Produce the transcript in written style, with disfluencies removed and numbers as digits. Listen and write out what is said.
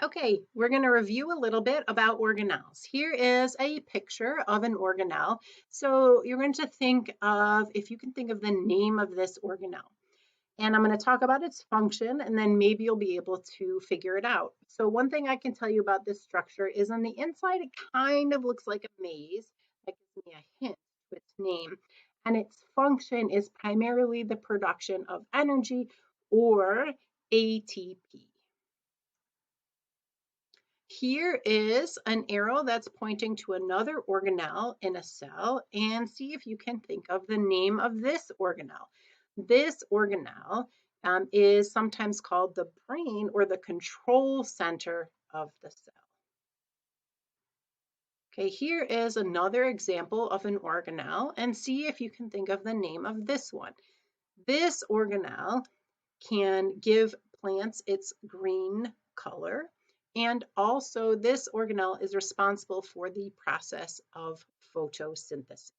Okay, we're going to review a little bit about organelles. Here is a picture of an organelle. So you're going to think of, if you can think of the name of this organelle. And I'm going to talk about its function, and then maybe you'll be able to figure it out. So one thing I can tell you about this structure is on the inside, it kind of looks like a maze. That gives me a hint to its name. And its function is primarily the production of energy, or ATP. Here is an arrow that's pointing to another organelle in a cell, and see if you can think of the name of this organelle. This organelle is sometimes called the brain or the control center of the cell. Okay, here is another example of an organelle, and see if you can think of the name of this one. This organelle can give plants its green color. And also this organelle is responsible for the process of photosynthesis.